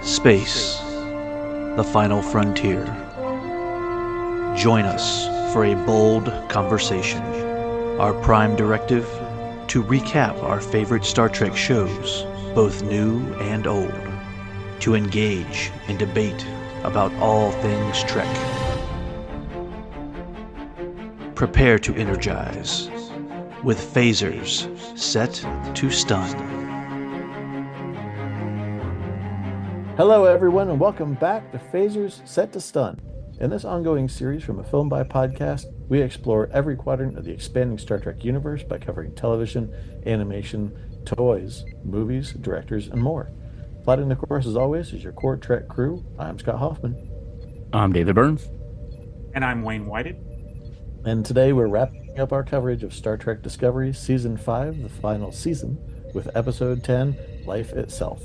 Space, the final frontier. Join us for a bold conversation. Our prime directive, to recap our favorite Star Trek shows, both new and old. To engage in debate about all things Trek. Prepare to energize with phasers set to stun. Hello, everyone, and welcome back to Phasers Set to Stun. In this ongoing series from a Film by Podcast, we explore every quadrant of the expanding Star Trek universe by covering television, animation, toys, movies, directors, and more. Plotting the course, as always, is your core Trek crew. I'm Scott Hoffman. I'm David Burns. And I'm Wayne Whited. And today we're wrapping up our coverage of Star Trek Discovery Season 5, the final season, with Episode 10, Life Itself.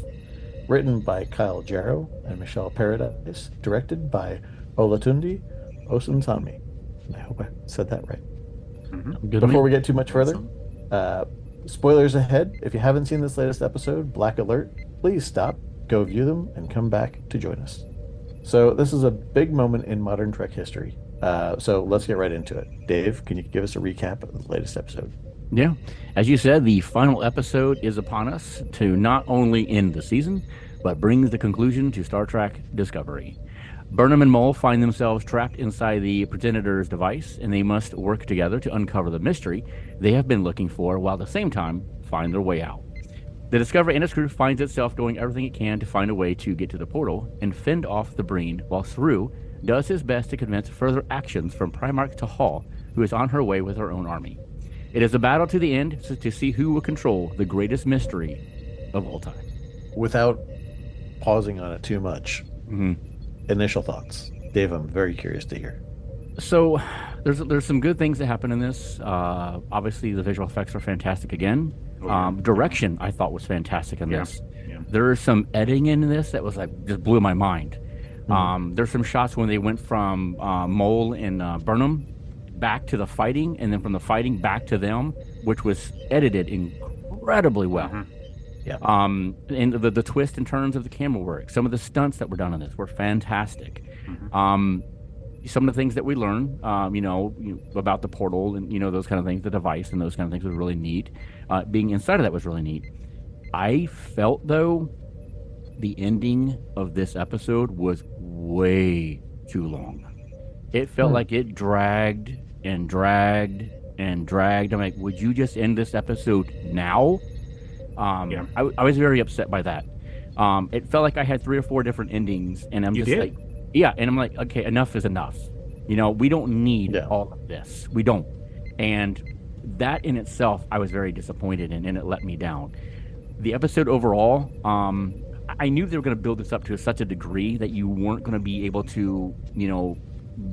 Written by Kyle Jarrow and Michelle Paradise, directed by Olatunde Osunsami. I hope I said that right. Mm-hmm. Before we get too much further, spoilers ahead. If you haven't seen this latest episode, Black Alert, please stop, go view them, and come back to join us. So this is a big moment in modern Trek history. So let's get right into it. Dave, can you give us a recap of the latest episode? Yeah. As you said, the final episode is upon us to not only end the season, but brings the conclusion to Star Trek Discovery. Burnham and Mull find themselves trapped inside the Progenitor's device, and they must work together to uncover the mystery they have been looking for, while at the same time find their way out. The Discovery and its crew finds itself doing everything it can to find a way to get to the portal and fend off the Breen, while Saru does his best to convince further actions from Primarch Tahal, who is on her way with her own army. It is a battle to the end to see who will control the greatest mystery of all time. Without pausing on it too much, initial thoughts. Dave, I'm very curious to hear. So there's some good things that happen in this. Obviously, the visual effects are fantastic again. Direction, I thought, was fantastic in this. Yeah. There is some editing in this that was just blew my mind. There's some shots when they went from Mull and Burnham back to the fighting, and then from the fighting back to them, which was edited incredibly well. Yeah. And the twists and turns of the camera work, some of the stunts that were done on this were fantastic. Some of the things that we learned, about the portal and those kind of things, the device and those kind of things was really neat. Being inside of that was really neat. I felt though the ending of this episode was way too long. It felt like it dragged and dragged and dragged. I'm like, would you just end this episode now? I was very upset by that. It felt like I had 3 or 4 different endings, and I'm and I'm like, okay, enough is enough. We don't need all of this. We don't. And that in itself, I was very disappointed in, and it let me down. The episode overall, I knew they were going to build this up to such a degree that you weren't going to be able to,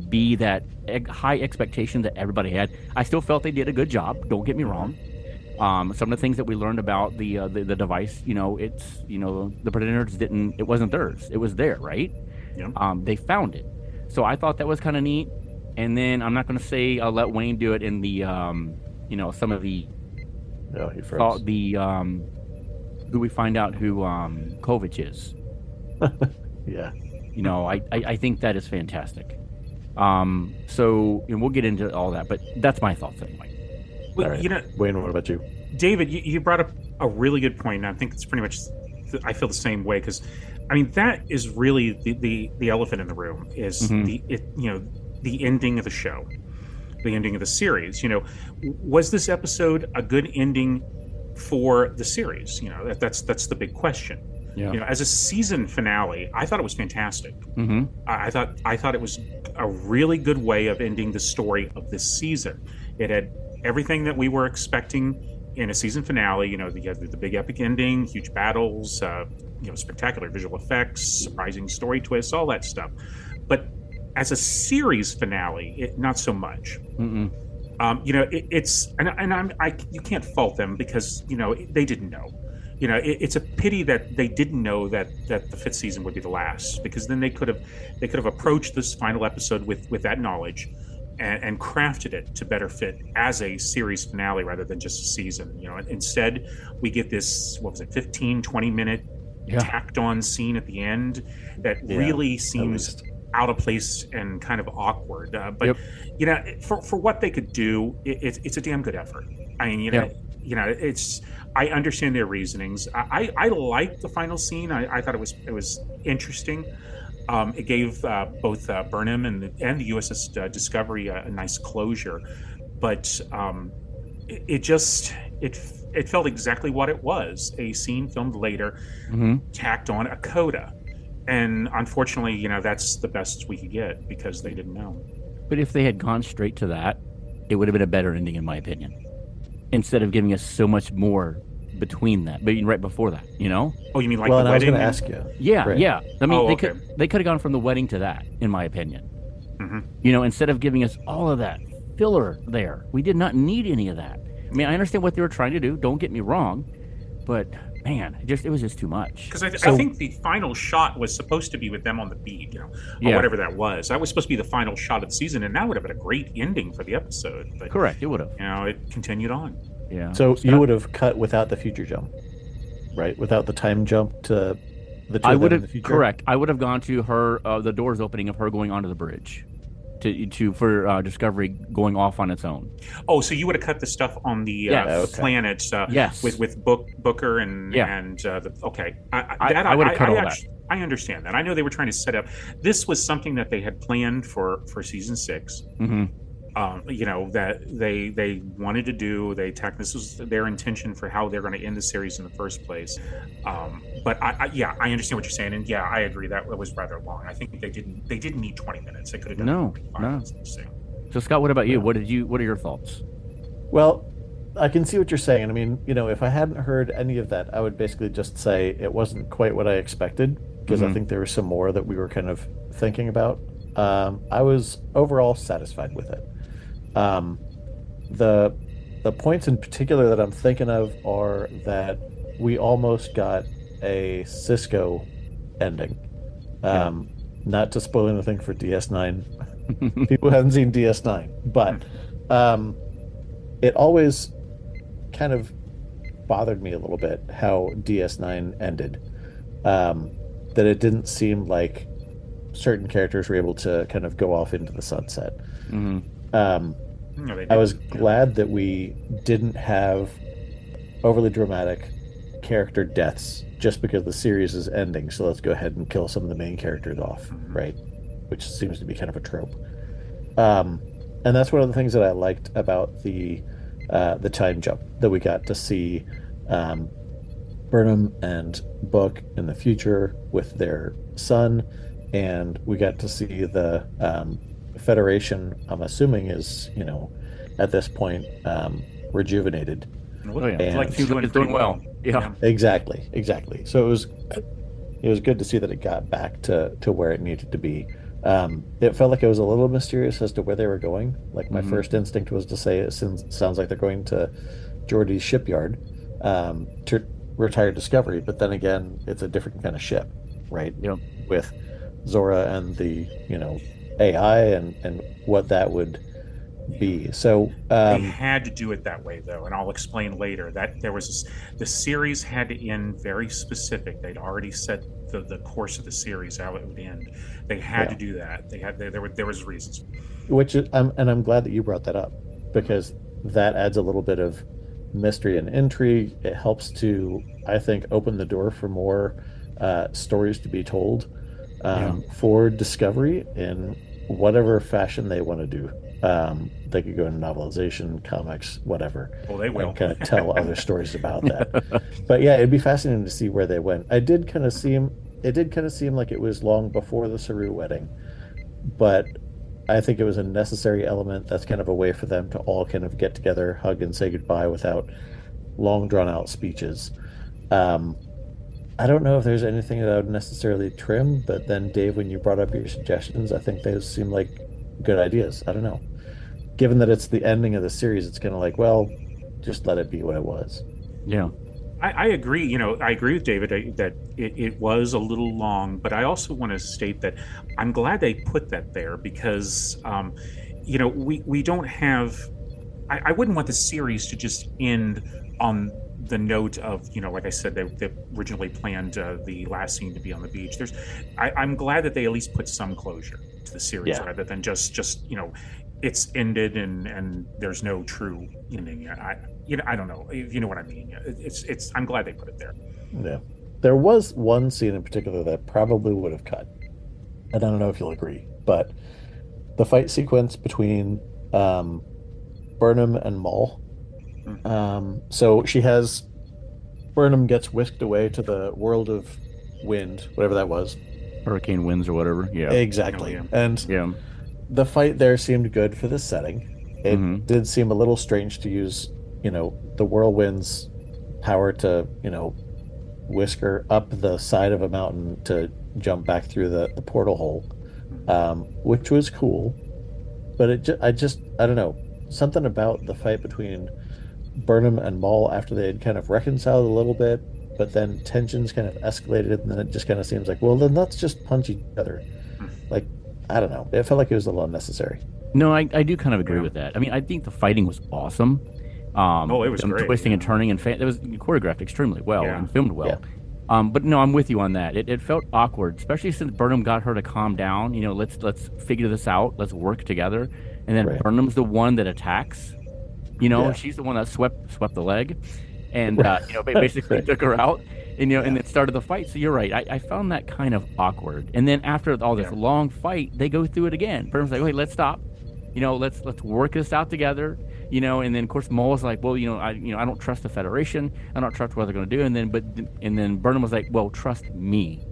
be that high expectation that everybody had. I still felt they did a good job. Don't get me wrong. Some of the things that we learned about the device, it's, the Predators it wasn't theirs. It was there, right? Yeah. They found it. So I thought that was kind of neat. And then I'm not going to say I'll let Wayne do it in the, some of the, he froze. Who we find out who Kovic is. Yeah. I think that is fantastic. So we'll get into all that, but that's my thoughts anyway. Well, right. Wayne, what about you? David, you brought up a really good point, and I think it's pretty much, I feel the same way, because, that is really the elephant in the room, is the ending of the show, the ending of the series. Was this episode a good ending for the series? That's the big question. Yeah. As a season finale, I thought it was fantastic. I thought it was a really good way of ending the story of this season. It had everything that we were expecting in a season finale. You had the big epic ending, huge battles, spectacular visual effects, surprising story twists, all that stuff. But as a series finale, not so much. It's you can't fault them because they didn't know. It's a pity that they didn't know that the 5th season would be the last, because then they could have approached this final episode with that knowledge and crafted it to better fit as a series finale rather than just a season. Instead we get this, 15, 20 minute tacked on scene at the end that really seems out of place and kind of awkward. But for what they could do, it's a damn good effort. I mean, it's. I understand their reasonings. I liked the final scene. I thought it was interesting. It gave both Burnham and the USS Discovery a nice closure, but it felt exactly what it was: a scene filmed later, tacked on a coda. And unfortunately, that's the best we could get because they didn't know. But if they had gone straight to that, it would have been a better ending, in my opinion. Instead of giving us so much more between that, but right before that, Oh, you mean like the wedding? I was wedding? going to ask you. Yeah, right. yeah. I mean, okay. they could have gone from the wedding to that, in my opinion. Instead of giving us all of that filler there, we did not need any of that. I mean, I understand what they were trying to do. Don't get me wrong, but man, it was just too much. Because I think the final shot was supposed to be with them on the beach, or whatever that was. That was supposed to be the final shot of the season, and that would have been a great ending for the episode. But correct, it would have. It continued on. Yeah. So you would have cut without the future jump, right? Without the time jump to the two I of would them in have the future? correct. I would have gone to her the doors opening of her going onto the bridge. For Discovery going off on its own. Oh, so you would have cut the stuff on the planet with Booker and okay. I would have cut all that. I understand that. I know they were trying to set up. This was something that they had planned for season 6. That they wanted to do. This was their intention for how they're going to end the series in the first place. But I understand what you're saying, and I agree that it was rather long. I think they didn't need 20 minutes. They could have done no. So Scott, what about you? What are your thoughts? Well, I can see what you're saying. I mean, if I hadn't heard any of that, I would basically just say it wasn't quite what I expected, because I think there was some more that we were kind of thinking about. I was overall satisfied with it. The points in particular that I'm thinking of are that we almost got a Cisco ending. Not to spoil anything for DS9, people haven't seen DS9, but it always kind of bothered me a little bit how DS9 ended. That it didn't seem like certain characters were able to kind of go off into the sunset. I was glad that we didn't have overly dramatic character deaths just because the series is ending, so let's go ahead and kill some of the main characters off, right? Which seems to be kind of a trope. And that's one of the things that I liked about the time jump, that we got to see Burnham and Book in the future with their son, and we got to see the Federation, I'm assuming, is at this point rejuvenated. It's doing well. Yeah. Exactly. So it was good to see that it got back to where it needed to be. It felt like it was a little mysterious as to where they were going. Like my first instinct was to say it sounds like they're going to Geordi's shipyard to retire Discovery, but then again, it's a different kind of ship, right? With Zora and the AI and what that would be. So they had to do it that way, though, and I'll explain later that the series had to end very specific. They'd already set the course of the series, how it would end. They had to do that. There was reasons. I'm glad that you brought that up, because that adds a little bit of mystery and intrigue. It helps to, I think, open the door for more stories to be told for Discovery in whatever fashion they want to do. They could go into novelization, comics, whatever. Well, they will. And kind of tell other stories about that. But yeah, it'd be fascinating to see where they went. It did kind of seem like it was long before the Saru wedding, but I think it was a necessary element. That's kind of a way for them to all kind of get together, hug, and say goodbye without long, drawn-out speeches. I don't know if there's anything that I would necessarily trim, but then, Dave, when you brought up your suggestions, I think those seem like good ideas. I don't know. Given that it's the ending of the series, it's kind of like, well, just let it be what it was. Yeah. I agree. I agree with David that it was a little long, but I also want to state that I'm glad they put that there because, we don't have. I wouldn't want the series to just end on the note of, like I said, they originally planned the last scene to be on the beach. I'm glad that they at least put some closure to the series rather than just it's ended and there's no true ending. I don't know if you know what I mean. I'm glad they put it there. Yeah, there was one scene in particular that probably would have cut, and I don't know if you'll agree, but the fight sequence between Burnham and Maul. So Burnham gets whisked away to the world of wind, whatever that was. Hurricane winds or whatever. Yeah. Exactly. Oh, yeah. And the fight there seemed good for the setting. It did seem a little strange to use, the whirlwind's power to, whisk her up the side of a mountain to jump back through the portal hole, which was cool. But I don't know. Something about the fight between Burnham and Maul after they had kind of reconciled a little bit, but then tensions kind of escalated, and then it just kind of seems like, well, then let's just punch each other. Like, I don't know. It felt like it was a little unnecessary. No, I do kind of agree with that. I mean, I think the fighting was awesome. It was great. Twisting and turning, and it was choreographed extremely well and filmed well. Yeah. But no, I'm with you on that. It felt awkward, especially since Burnham got her to calm down. Let's figure this out. Let's work together. And then Burnham's the one that attacks. She's the one that swept the leg, and basically took her out, and and it started the fight. So you're right. I found that kind of awkward. And then after all this long fight, they go through it again. Burnham's like, "Wait, let's stop. Let's work this out together." And then of course Maul's like, "Well, I don't trust the Federation. I don't trust what they're going to do." And then Burnham was like, "Well, trust me."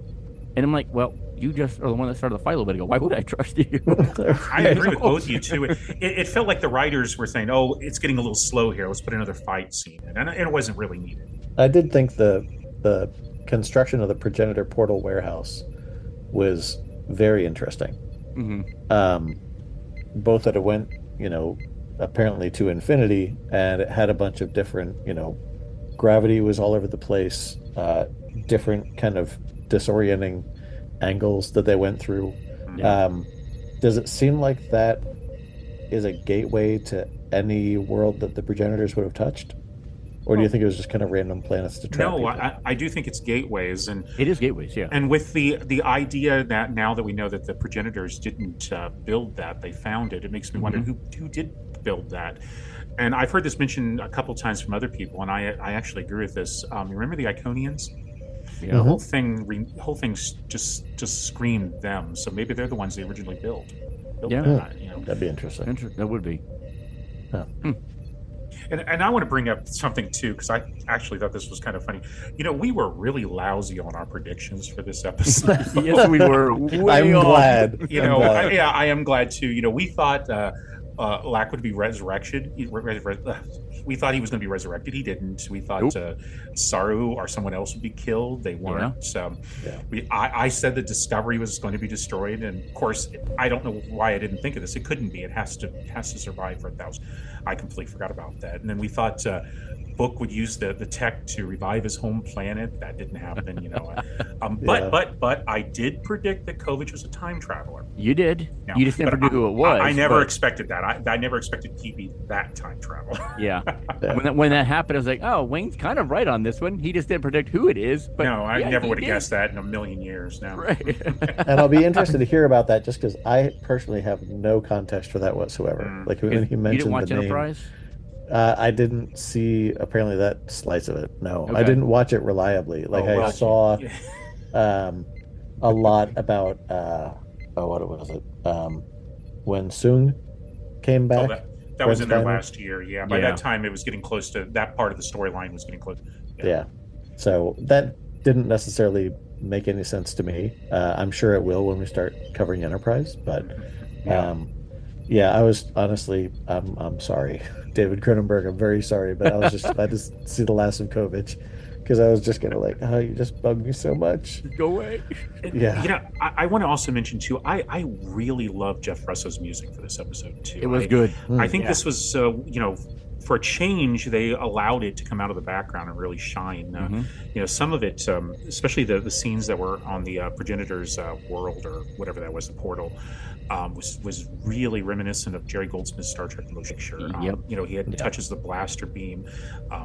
And I'm like, "Well, you just are the one that started the fight a little bit ago. Why would I trust you?" I agree with both of you too. It felt like the writers were saying, "Oh, it's getting a little slow here. Let's put another fight scene," and it wasn't really needed. I did think the construction of the progenitor portal warehouse was very interesting. Both that it went, apparently to infinity, and it had a bunch of different, gravity was all over the place, different kind of disorienting angles that they went through. Does it seem like that is a gateway to any world that the progenitors would have touched, or do you think it was just kind of random planets to trap people? I do think it's gateways, and it is gateways, and with the idea that now that we know that the progenitors didn't build that, they found it makes me wonder who did build that. And I've heard this mentioned a couple times from other people, and I actually agree with this. You remember the Iconians? The whole thing's just screamed them. So maybe they're the ones they originally built. That'd be interesting. That would be. Yeah. And I want to bring up something too, because I actually thought this was kind of funny. We were really lousy on our predictions for this episode. Yes, we were. I'm glad. I am glad too. We thought Lack would be resurrected. We thought he was going to be resurrected. He didn't. We thought Saru or someone else would be killed. They weren't. So I said the Discovery was going to be destroyed, and of course, I don't know why I didn't think of this. It couldn't be. It has to survive for 1,000. I completely forgot about that. And then we thought Book would use the tech to revive his home planet. That didn't happen. But I did predict that Kovich was a time traveler. You did. No, you just never knew who it was. I never expected that. I never expected he'd be that time traveler. Yeah. When that happened, I was like, oh, Wayne's kind of right on this one. He just didn't predict who it is. But no, I never would have guessed that in a million years now. Right. And I'll be interested to hear about that, just because I personally have no context for that whatsoever. Like when he mentioned you didn't watch the name. Enterprise? I didn't see apparently that slice of it. No, Okay. I didn't watch it reliably. I saw a lot about what was it? When Soong came back. That was in there last year. Yeah. By that time, it was getting close to that part of the storyline was getting close. Yeah. So that didn't necessarily make any sense to me. I'm sure it will when we start covering Enterprise, but I was honestly, I'm sorry, David Cronenberg. I'm very sorry, but I was just glad to see the last of Kovich, because I was just kind of like, oh, you just bugged me so much. Go away. Yeah. I want to also mention too, I really love Jeff Russo's music for this episode too. It was good. I think this was, for a change, they allowed it to come out of the background and really shine. Some of it, especially the scenes that were on the progenitor's world or whatever that was, the portal, was really reminiscent of Jerry Goldsmith's Star Trek: The Motion Picture. He had touches the blaster beam,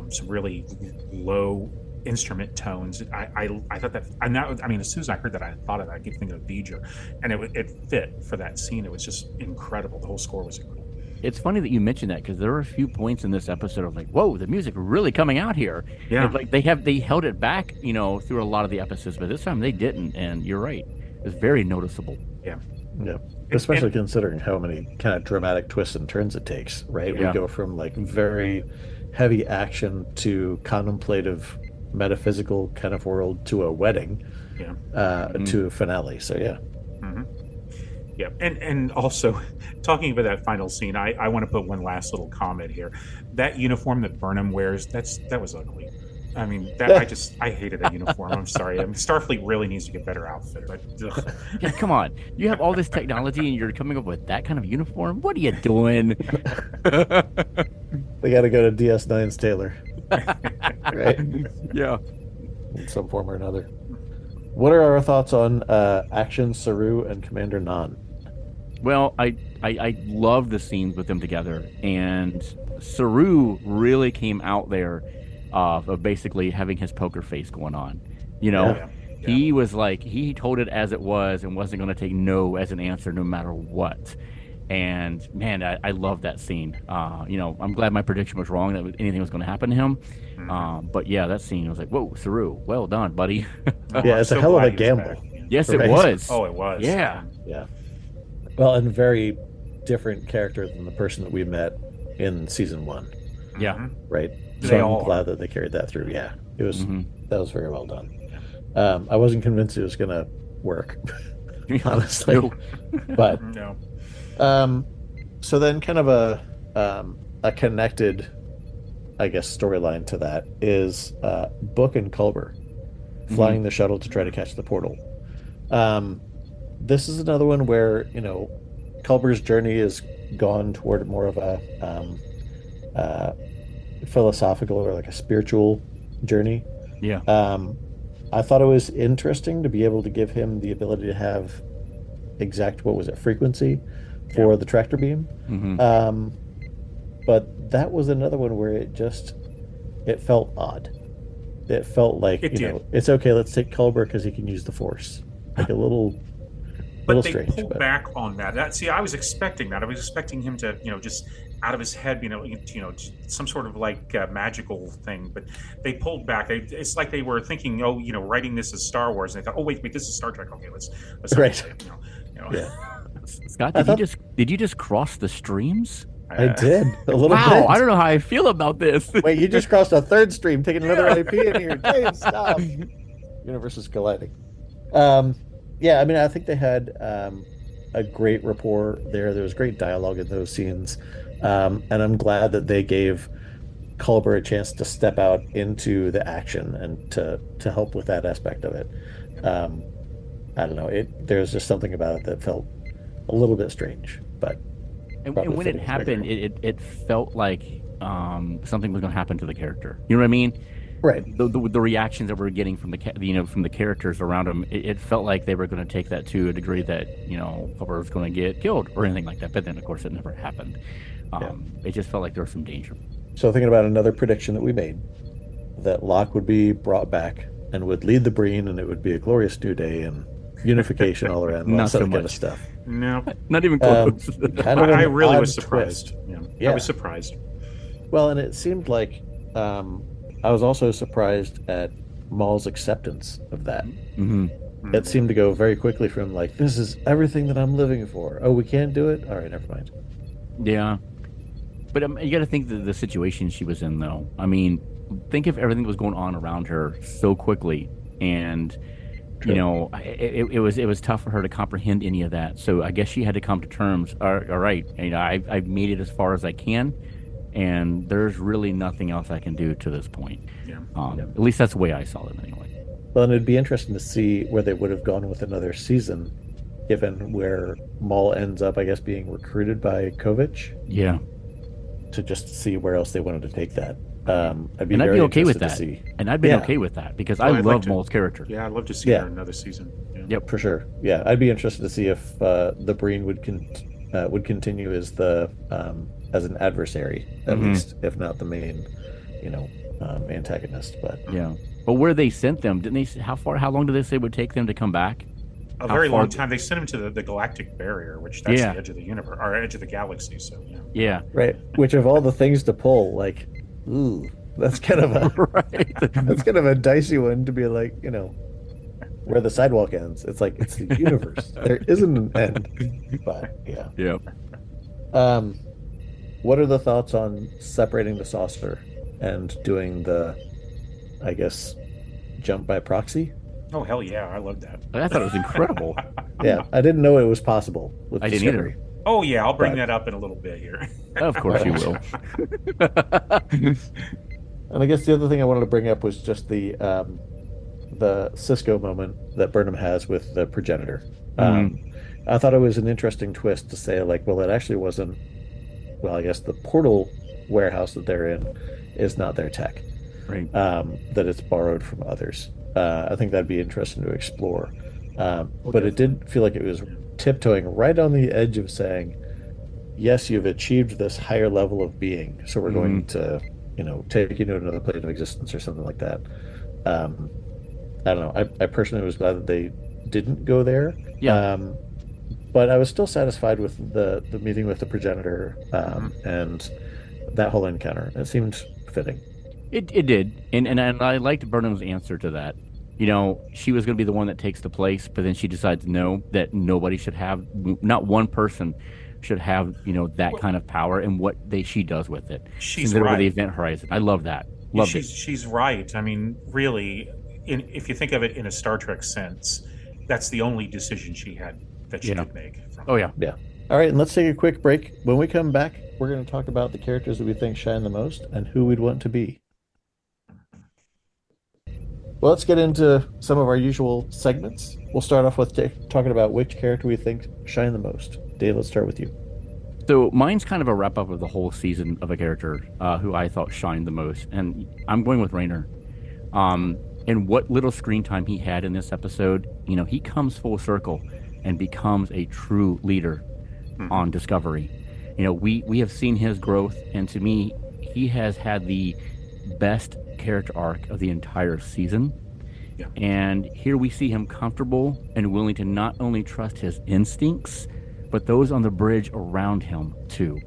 some really low instrument tones. I thought that, as soon as I heard that, I thought of that. I keep thinking of Beeger, and it fit for that scene. It was just incredible. The whole score was incredible. It's funny that you mentioned that, because there were a few points in this episode of like, whoa, the music really coming out here. Yeah, and like they held it back, through a lot of the episodes, but this time they didn't. And you're right, it's very noticeable. Yeah. Especially considering how many kind of dramatic twists and turns it takes, right? Yeah. We go from like very heavy action to contemplative, metaphysical kind of world to a wedding, to a finale. So yeah. Yeah, and also talking about that final scene, I want to put one last little comment here. That uniform that Burnham wears, that was ugly. I mean, I hated that uniform. I'm sorry. Starfleet really needs to get better outfit. But yeah, come on, you have all this technology and you're coming up with that kind of uniform. What are you doing? They got to go to DS9's tailor, right? Yeah, in some form or another. What are our thoughts on Action, Saru, and Commander Nan? Well, I love the scenes with them together, and Saru really came out there of basically having his poker face going on. He was like, he told it as it was and wasn't going to take no as an answer no matter what. And man, I love that scene. I'm glad my prediction was wrong that anything was going to happen to him. But yeah, that scene was like, whoa, Saru, well done, buddy. It's a hell of a gamble. Yes, right? It was. Oh, it was. Yeah. Well, and very different character than the person that we met in season 1. Yeah. Right. So I'm glad that they carried that through. Yeah, it was. That was very well done. I wasn't convinced it was going to work, honestly. But no. So then, kind of a connected, I guess, storyline to that is Book and Culber flying the shuttle to try to catch the portal. This is another one where Culber's journey is gone toward more of a philosophical or like a spiritual journey. Yeah. I thought it was interesting to be able to give him the ability to have exact, what was it, frequency for the tractor beam. But that was another one where it felt odd. It felt like, it's okay, let's take Culber because he can use the Force. Like a little strange. Pulled back on that. I was expecting that. I was expecting him to, just out of his head, some sort of like magical thing. But they pulled back. It's like they were thinking, writing this as Star Wars, and they thought, oh wait, this is Star Trek. Okay, let's right. Yeah. Scott, did you just cross the streams? I did a little bit. Wow, I don't know how I feel about this. Wait, you just crossed a third stream, taking another IP in here. James, stop. Universe is colliding. I think they had a great rapport there. There was great dialogue in those scenes. And I'm glad that they gave Culber a chance to step out into the action and to help with that aspect of it. I don't know. There's just something about it that felt a little bit strange, but. And when it happened, it felt like something was going to happen to the character. You know what I mean? Right. The reactions that we're getting from from the characters around him, it felt like they were going to take that to a degree that Culber was going to get killed or anything like that. But then, of course, it never happened. It just felt like there was some danger. So thinking about another prediction that we made, that Locke would be brought back and would lead the Breen, and it would be a glorious new day and unification all around. Not so much kind of stuff. No, not even close. I really was surprised. Twist. I was surprised. Well, and it seemed like I was also surprised at Maul's acceptance of that. It seemed to go very quickly from like, this is everything that I'm living for. Oh, we can't do it? All right, never mind. Yeah. But you got to think the situation she was in, though. I mean, think if everything was going on around her so quickly, and it was tough for her to comprehend any of that. So I guess she had to come to terms. All right, I've made it as far as I can, and there's really nothing else I can do to this point. At least that's the way I saw it anyway. Well, and it'd be interesting to see where they would have gone with another season, given where Maul ends up, I guess, being recruited by Kovic. Yeah. to just see where else they wanted to take that. I'd be And I'd very be okay with interested to that. see. And I've been Yeah. okay with that because Well, I I'd like love to- Mole's character. Yeah, I'd love to see Yeah. her in another season. Yeah. Yep. For sure. Yeah, I'd be interested to see if the Breen would continue as the as an adversary, at Mhm. least, if not the main, antagonist. But Yeah. But where they sent them, didn't they? How long did they say it would take them to come back? A How very far- long time. They sent him to the galactic barrier, which that's Yeah. the edge of the universe, or edge of the galaxy. So yeah. Yeah. right, which of all the things to pull, like, ooh, that's kind of a Right. that's kind of a dicey one to be like, where the sidewalk ends. It's like it's the universe. There isn't an end. But yeah. Yep. What are the thoughts on separating the saucer and doing the, I guess, jump by proxy? Oh hell yeah, I love that. I thought it was incredible. Yeah, I didn't know it was possible with I didn't Discovery. either. Oh yeah, I'll bring But- that up in a little bit here. Of course you will. And I guess the other thing I wanted to bring up was just the Cisco moment that Burnham has with the progenitor. I thought it was an interesting twist to say, like, well, it actually wasn't. Well, I guess the portal warehouse that they're in is not their tech. Right. That it's borrowed from others. I think that'd be interesting to explore. But it did feel like it was tiptoeing right on the edge of saying, yes, you've achieved this higher level of being, so we're going to, take you to another plane of existence or something like that. I don't know. I personally was glad that they didn't go there. Yeah. But I was still satisfied with the meeting with the progenitor and that whole encounter. It seemed fitting. It did, and I liked Burnham's answer to that. She was going to be the one that takes the place, but then she decides no, that nobody should have, not one person should have, that kind of power and what she does with it. She's Over right. the event horizon. I love that. Loved it. She's right. I mean, really, if you think of it in a Star Trek sense, that's the only decision she had that she could make. Oh yeah. Yeah. All right, and let's take a quick break. When we come back, we're going to talk about the characters that we think shine the most and who we'd want to be. Well, let's get into some of our usual segments. We'll start off with talking about which character we think shine the most. Dave, let's start with you. So mine's kind of a wrap up of the whole season of a character who I thought shined the most, and I'm going with Rayner. And what little screen time he had in this episode, he comes full circle and becomes a true leader on Discovery. We have seen his growth, and to me, he has had the best character arc of the entire season. Yeah. And here we see him comfortable and willing to not only trust his instincts, but those on the bridge around him too.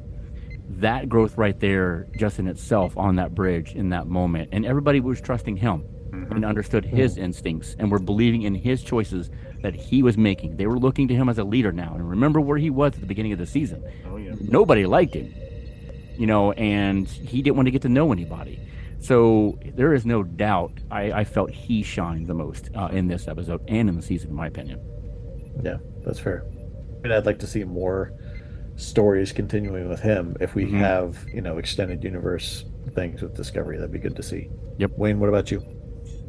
That growth right there, just in itself, on that bridge in that moment, and everybody was trusting him and understood his instincts and were believing in his choices that he was making. They were looking to him as a leader now. And remember where he was at the beginning of the season. Oh yeah. Nobody liked him, and he didn't want to get to know anybody. So there is no doubt I felt he shined the most in this episode and in the season, in my opinion. Yeah, that's fair. And I'd like to see more stories continuing with him. If we have, extended universe things with Discovery, that'd be good to see. Yep. Wayne, what about you?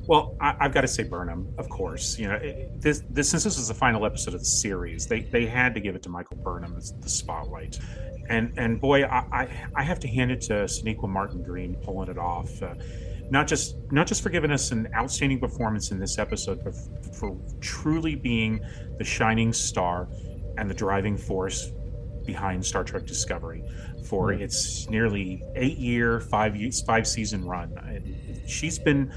Well, I've got to say Burnham, of course. Since this is the final episode of the series, they had to give it to Michael Burnham as the spotlight. And boy, I have to hand it to Sonequa Martin Green pulling it off. Not just for giving us an outstanding performance in this episode, but for truly being the shining star and the driving force behind Star Trek Discovery for its nearly 8-year, 5-season run. And she's been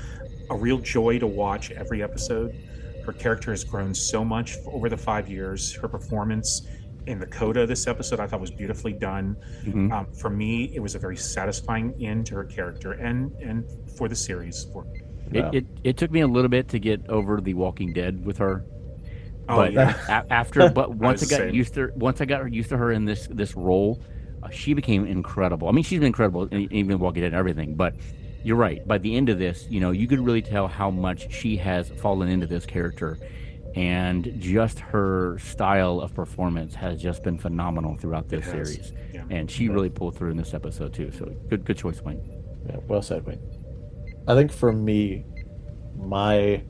a real joy to watch every episode. Her character has grown so much over the 5 years. Her performance in the coda this episode I thought was beautifully done. For me, it was a very satisfying end to her character and for the series. It took me a little bit to get over The Walking Dead with her. Oh, But yeah. once I got used to her in this role, she became incredible. I mean, she's been incredible even Walking Dead and everything. But you're right. By the end of this, you could really tell how much she has fallen into this character, and just her style of performance has just been phenomenal throughout this series. Yeah. And she really pulled through in this episode too. So good choice, Wayne. Yeah, well said, Wayne. I think for me, my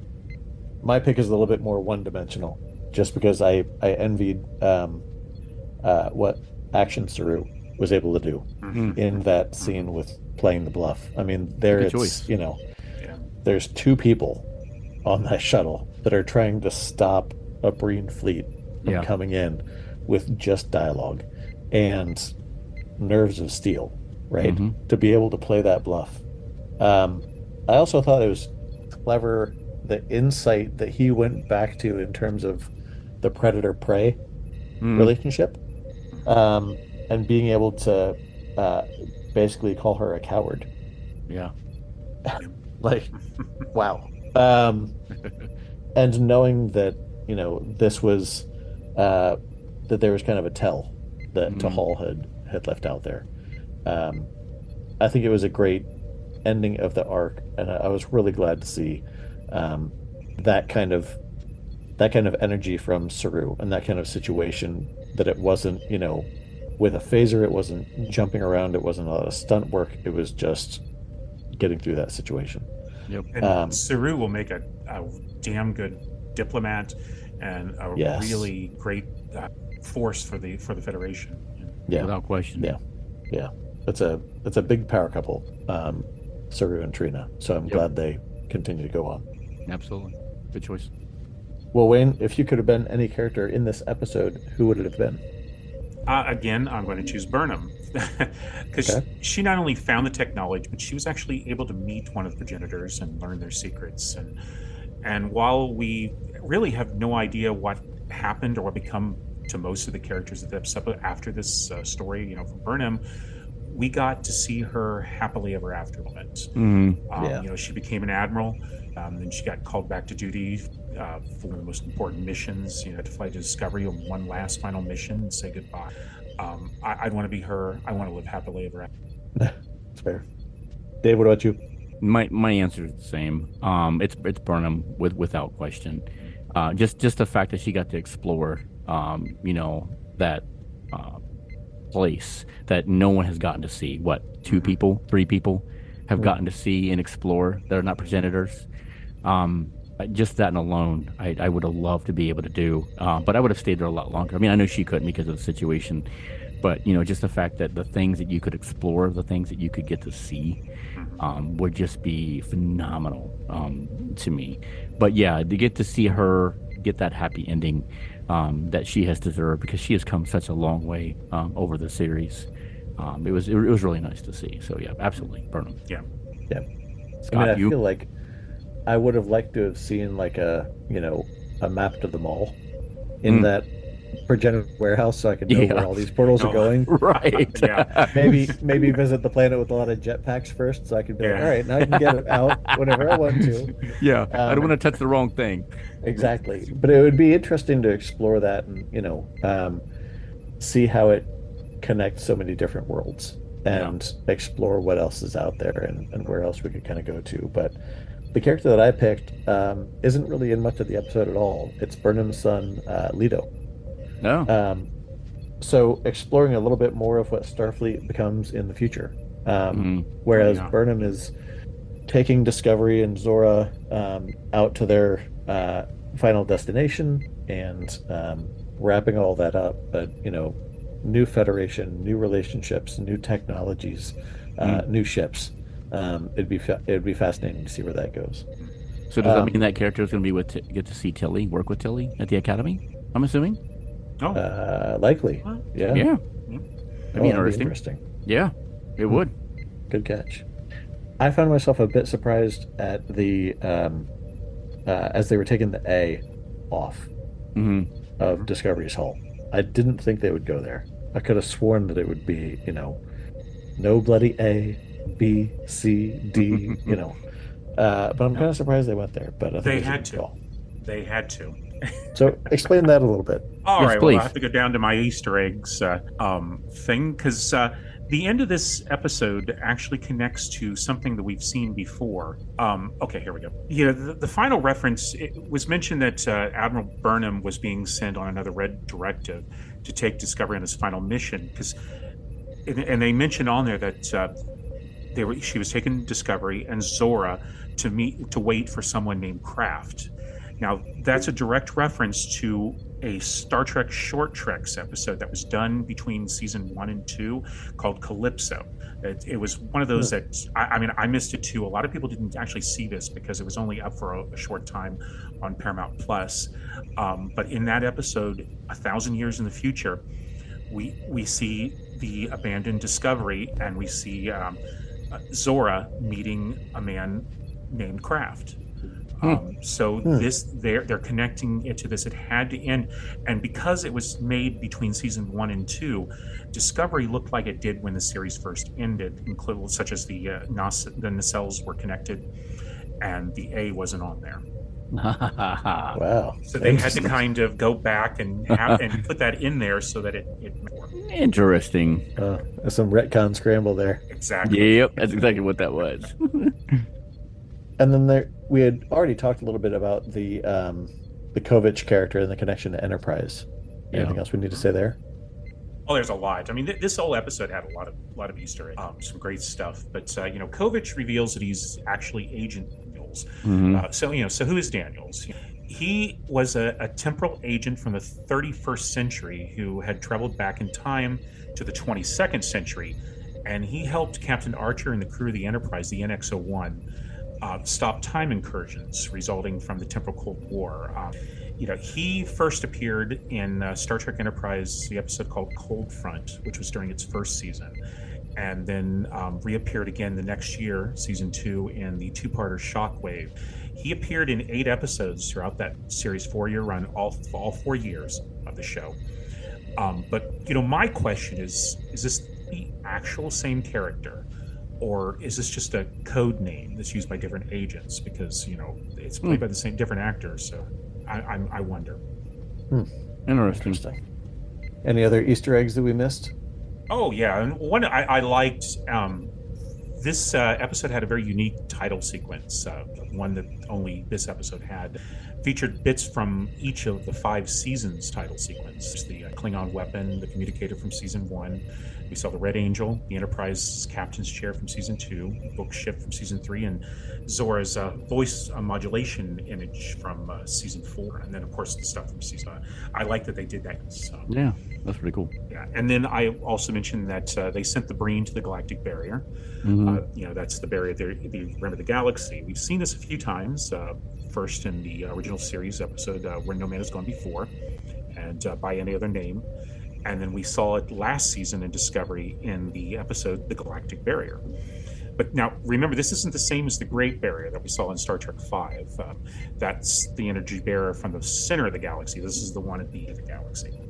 pick is a little bit more one-dimensional, just because I envied what Action Saru was able to do in that scene with playing the bluff. I mean, there Good it's, choice. there's two people on that shuttle that are trying to stop a Breen fleet from coming in with just dialogue and nerves of steel, right? To be able to play that bluff. I also thought it was clever the insight that he went back to in terms of the predator-prey relationship, and being able to basically call her a coward. Yeah. Like, wow. And knowing that, this was that there was kind of a tell that Tahal had left out there. I think it was a great ending of the arc, and I was really glad to see that kind of energy from Saru and that kind of situation, that it wasn't, with a phaser, it wasn't jumping around, it wasn't a lot of stunt work, it was just getting through that situation. Yep. And Saru will make a damn good diplomat and a really great force for the Federation. Yeah, without question. Yeah. It's a big power couple, Saru and Trina. So I'm glad they continue to go on. Absolutely, good choice. Well, Wayne, if you could have been any character in this episode, who would it have been? Again, I'm going to choose Burnham, because she not only found the technology, but she was actually able to meet one of the progenitors and learn their secrets. And while we really have no idea what happened or what become to most of the characters of the episode after this story, from Burnham, we got to see her happily ever after moment. She became an admiral, then she got called back to duty for one of the most important missions, to fly to Discovery on one last final mission and say goodbye. I'd want to be her. I want to live happily ever after. That's fair. Dave, what about you? My answer is the same. It's Burnham without question. Just the fact that she got to explore, that place that no one has gotten to see. What, 2 people, 3 people have gotten to see and explore that are not progenitors. Just that alone, I would have loved to be able to do. But I would have stayed there a lot longer. I mean, I know she couldn't because of the situation, but just the fact that the things that you could explore, the things that you could get to see, would just be phenomenal to me. But yeah, to get to see her get that happy ending that she has deserved, because she has come such a long way over the series. It was really nice to see. So yeah, absolutely, Burnham. Yeah. Scott, I feel like I would have liked to have seen like a map to the mall in that progenitor warehouse, so I could know where all these portals are going. Right. Maybe visit the planet with a lot of jetpacks first, so I could be like, all right, now I can get it out whenever I want to. Yeah, I don't want to touch the wrong thing. Exactly. But it would be interesting to explore that and, see how it connects so many different worlds and explore what else is out there and where else we could kind of go to. But the character that I picked isn't really in much of the episode at all. It's Burnham's son, Leto. No. So exploring a little bit more of what Starfleet becomes in the future. Whereas Burnham is taking Discovery and Zora out to their final destination and wrapping all that up. But, new Federation, new relationships, new technologies, new ships. It'd be fascinating to see where that goes. So does that mean that character is going to be get to see Tilly, work with Tilly at the Academy? I'm assuming. Likely. Yeah. That'd be interesting. Yeah, it would. Good catch. I found myself a bit surprised at the as they were taking the A off of Discovery's hull. I didn't think they would go there. I could have sworn that it would be, no bloody A, B, C, D, but I'm kind of surprised they went there. But I think they had to. They had to. So explain that a little bit. All right. Please. Well, I have to go down to my Easter eggs thing, because the end of this episode actually connects to something that we've seen before. Okay, here we go. The final reference, it was mentioned that Admiral Burnham was being sent on another red directive to take Discovery on his final mission, and they mentioned on there that she was taking Discovery and Zora to wait for someone named Kraft. Now, that's a direct reference to a Star Trek Short Treks episode that was done between season 1 and 2 called Calypso. It was one of those that I mean, I missed it too. A lot of people didn't actually see this because it was only up for a short time on Paramount Plus. But in that episode, 1,000 years in the future, we see the abandoned Discovery, and we see Zora meeting a man named Kraft. They're connecting it to this. It had to end, and because it was made between season 1 and 2, Discovery looked like it did when the series first ended, including such as the nacelles were connected, and the A wasn't on there. Wow! So they had to kind of go back and put that in there so that it worked. Interesting. There's some retcon scramble there. Exactly. Yep, that's exactly what that was. And then we had already talked a little bit about the Kovich character and the connection to Enterprise. Anything else we need to say there? Oh, there's a lot. I mean, this whole episode had a lot of Easter eggs, some great stuff. But Kovich reveals that he's actually Agent Daniels. So who is Daniels? He was a temporal agent from the 31st century who had traveled back in time to the 22nd century, and he helped Captain Archer and the crew of the Enterprise, the NX-01, stop time incursions resulting from the temporal Cold War. He first appeared in Star Trek Enterprise, the episode called Cold Front, which was during its first season, and then reappeared again the next year, season 2, in the two-parter Shockwave. He appeared in 8 episodes throughout that series' 4-year run, all 4 years of the show. But my question is this the actual same character? Or is this just a code name that's used by different agents? Because it's played by the same different actors. So I wonder. Interesting. Any other Easter eggs that we missed? Oh yeah, and one I liked. This episode had a very unique title sequence, one that only this episode had. Featured bits from each of the 5 seasons title sequence. The Klingon weapon, the communicator from season 1. We saw the Red Angel, the Enterprise's captain's chair from season 2, the book ship from season 3, and Zora's voice modulation image from season 4. And then, of course, the stuff from season 5. I like that they did that. So. Yeah, that's pretty cool. Yeah, and then I also mentioned that they sent the Breen to the galactic barrier. That's the barrier, the rim of the galaxy. We've seen this a few times. First in the original series episode Where No Man Has Gone Before, and by any other name. And then we saw it last season in Discovery in the episode The Galactic Barrier. But now, remember, this isn't the same as the Great Barrier that we saw in Star Trek V. That's the energy barrier from the center of the galaxy. This is the one at the end of the galaxy.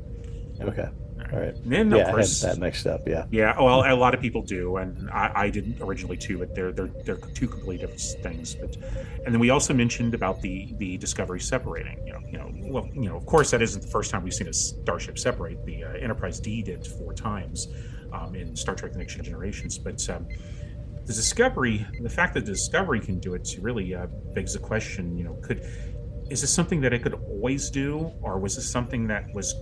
Okay. All right. And then, of course, I had that mixed up. Yeah. Yeah. Well, a lot of people do, and I didn't originally too. But they're two completely different things. And then we also mentioned about the Discovery separating. Of course, that isn't the first time we've seen a starship separate. The Enterprise D did 4 times in Star Trek: The Next Generations. But the fact that the Discovery can do it really begs the question. Is this something that it could always do, or was this something that was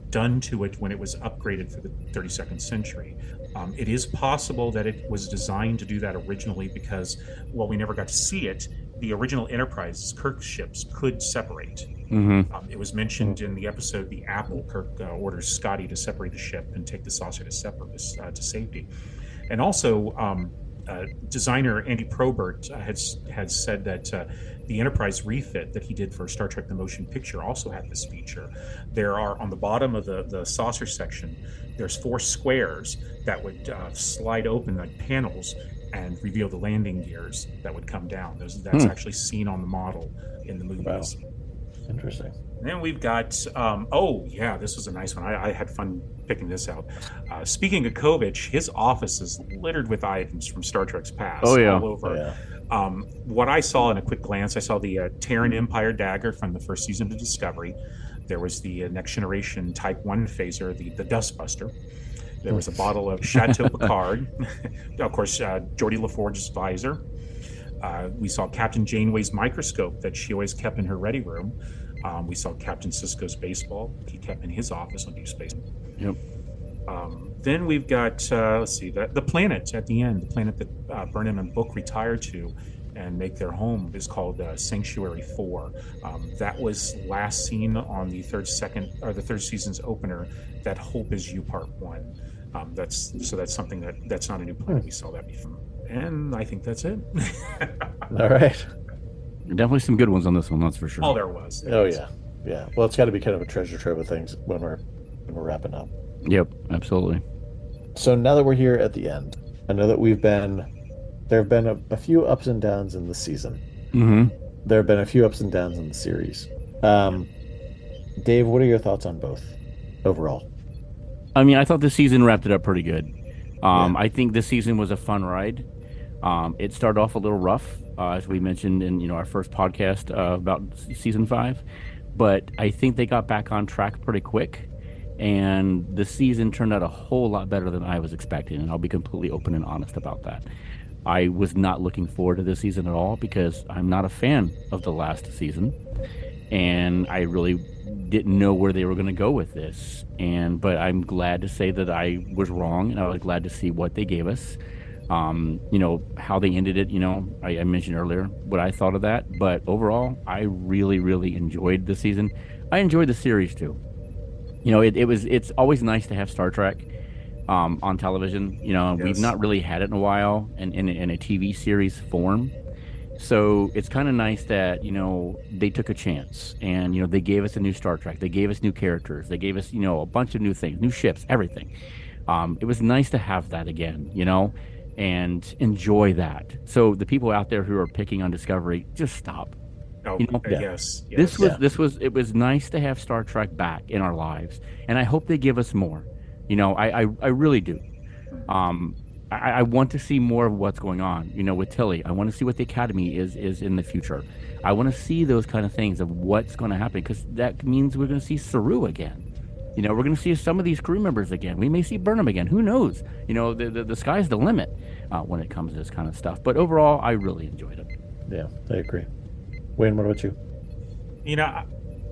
done to it when it was upgraded for the 32nd century? It is possible that it was designed to do that originally because, while we never got to see it, the original Enterprise, Kirk's ships, could separate. It was mentioned in the episode The Apple. Kirk orders Scotty to separate the ship and take the saucer to safety. And also, designer Andy Probert had said that the Enterprise refit that he did for Star Trek: The Motion Picture also had this feature. There are, on the bottom of the saucer section, there's 4 squares that would slide open like panels and reveal the landing gears that would come down. That's actually seen on the model in the movies. Wow. Interesting. And then we've got, this was a nice one. I had fun picking this out. Speaking of Kovich, his office is littered with items from Star Trek's past. Oh, yeah. All over. Oh, yeah. What I saw in a quick glance, I saw the Terran Empire dagger from the first season of Discovery. There was the Next Generation Type 1 phaser, the Dustbuster. There was a bottle of Chateau Picard. Of course, Geordie LaForge's visor. We saw Captain Janeway's microscope that she always kept in her ready room. We saw Captain Sisko's baseball he kept in his office on Deep Space. Yep. Then we've got, the planet at the end, the planet that Burnham and Book retired to and make their home is called Sanctuary 4. That was last seen on the third season's opener, that Hope Is You Part 1. That's something that's not a new planet. We saw that before. And I think that's it. All right. Definitely some good ones on this one, that's for sure. Oh, there was. Yeah. Well, it's got to be kind of a treasure trove of things when we're wrapping up. Yep, absolutely. So now that we're here at the end, I know that there have been a few ups and downs in the season. Mm-hmm. There have been a few ups and downs in the series. Dave, what are your thoughts on both overall? I mean, I thought the season wrapped it up pretty good. I think this season was a fun ride. It started off a little rough, as we mentioned in our first podcast about season 5, but I think they got back on track pretty quick, and the season turned out a whole lot better than I was expecting, and I'll be completely open and honest about that. I was not looking forward to this season at all because I'm not a fan of the last season, and I really didn't know where they were going to go with this. But I'm glad to say that I was wrong, and I was glad to see what they gave us. How they ended it, I mentioned earlier what I thought of that, but overall, I really, really enjoyed the season. I enjoyed the series too. It's always nice to have Star Trek on television. Yes. We've not really had it in a while in a TV series form. So it's kind of nice that, they took a chance and, they gave us a new Star Trek. They gave us new characters. They gave us, a bunch of new things, new ships, everything. It was nice to have that again, and enjoy that. So the people out there who are picking on Discovery, just stop. Oh, yes. It was nice to have Star Trek back in our lives, and I hope they give us more. I really do. I want to see more of what's going on, with Tilly. I want to see what the Academy is in the future. I want to see those kind of things of what's going to happen, because that means we're going to see Saru again. We're going to see some of these crew members again. We may see Burnham again. Who knows? The sky's the limit when it comes to this kind of stuff. But overall, I really enjoyed it. Yeah, I agree. Wayne, what about you?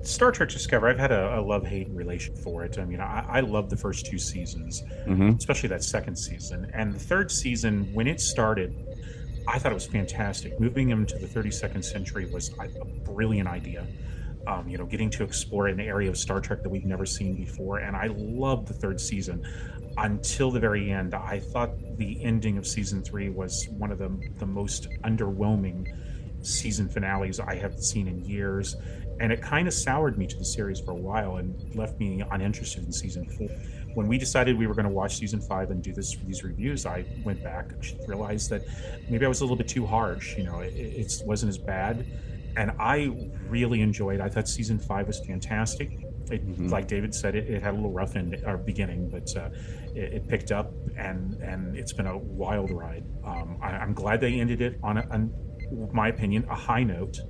Star Trek Discovery, I've had a love-hate relation for it. I mean, I love the first 2 seasons, especially that second season. And the third season, when it started, I thought it was fantastic. Moving them to the 32nd century was a brilliant idea. Getting to explore an area of Star Trek that we've never seen before. And I loved the third season until the very end. I thought the ending of season 3 was one of the most underwhelming season finales I have seen in years. And it kind of soured me to the series for a while and left me uninterested in season 4. When we decided we were going to watch season 5 and do these reviews, I went back and realized that maybe I was a little bit too harsh. It wasn't as bad. And I really enjoyed it. I thought season 5 was fantastic. Like David said, it had a little rough beginning, but it picked up, and it's been a wild ride. I'm glad they ended it on my opinion, a high note.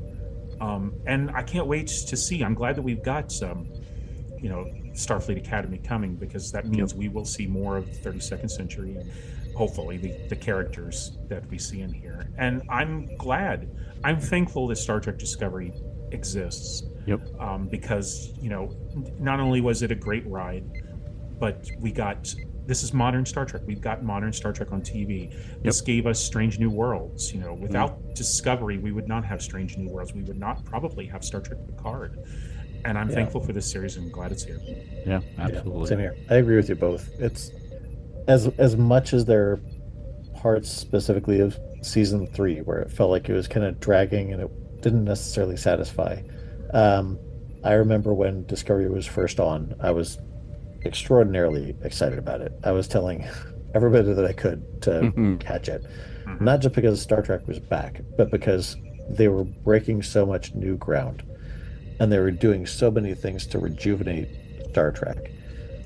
And I can't wait to see. I'm glad that we've got Starfleet Academy coming, because that means we will see more of the 32nd century and hopefully the characters that we see in here. And I'm thankful that Star Trek Discovery exists. Because, not only was it a great ride, but this is modern Star Trek. We've got modern Star Trek on TV. This gave us Strange New Worlds. Without Discovery, we would not have Strange New Worlds. We would not probably have Star Trek Picard. And I'm thankful for this series and glad it's here. Yeah, absolutely. Yeah, same here. I agree with you both. It's as much as there are parts specifically of season 3 where it felt like it was kind of dragging and it didn't necessarily satisfy. I remember when Discovery was first on, I was extraordinarily excited about it. I was telling everybody that I could to catch it, not just because Star Trek was back, but because they were breaking so much new ground and they were doing so many things to rejuvenate Star Trek.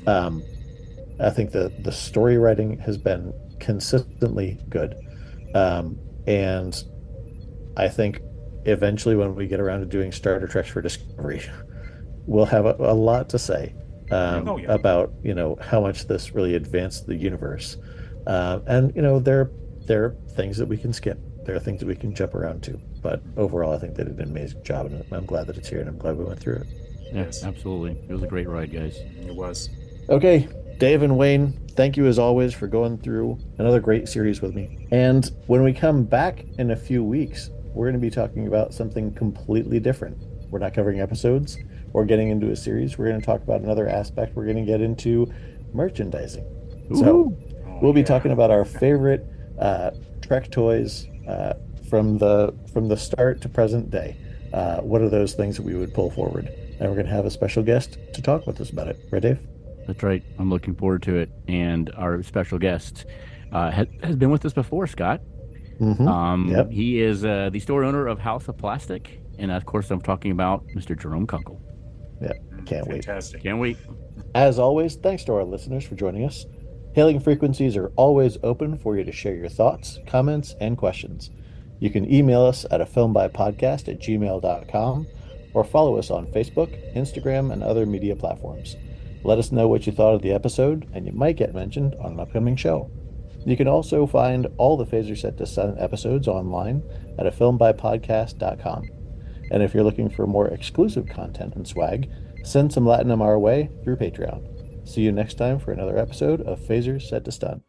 I think the story writing has been consistently good, and I think eventually when we get around to doing Star Trek for Discovery, we'll have a lot to say about how much this really advanced the universe, and there are things that we can skip, there are things that we can jump around to, but overall I think they did an amazing job, and I'm glad that it's here, and I'm glad we went through it. Yes, absolutely. It was a great ride, guys. It was. Okay, Dave and Wayne, thank you as always for going through another great series with me. And when we come back in a few weeks, we're going to be talking about something completely different. We're not covering episodes or getting into a series. We're going to talk about another aspect. We're going to get into merchandising. So we'll be talking about our favorite Trek toys from the start to present day. What are those things that we would pull forward? And we're going to have a special guest to talk with us about it. Right, Dave? That's right. I'm looking forward to it. And our special guest has been with us before, Scott. Yep. He is the store owner of House of Plastic. And of course, I'm talking about Mr. Jerome Kunkel. Yeah, can't wait. Fantastic. Can't wait. As always, thanks to our listeners for joining us. Hailing frequencies are always open for you to share your thoughts, comments, and questions. You can email us at afilmbypodcast@gmail.com or follow us on Facebook, Instagram, and other media platforms. Let us know what you thought of the episode, and you might get mentioned on an upcoming show. You can also find all the Phaser Set to Sun episodes online at afilmbypodcast.com. And if you're looking for more exclusive content and swag, send some Latinum our way through Patreon. See you next time for another episode of Phasers Set to Stun.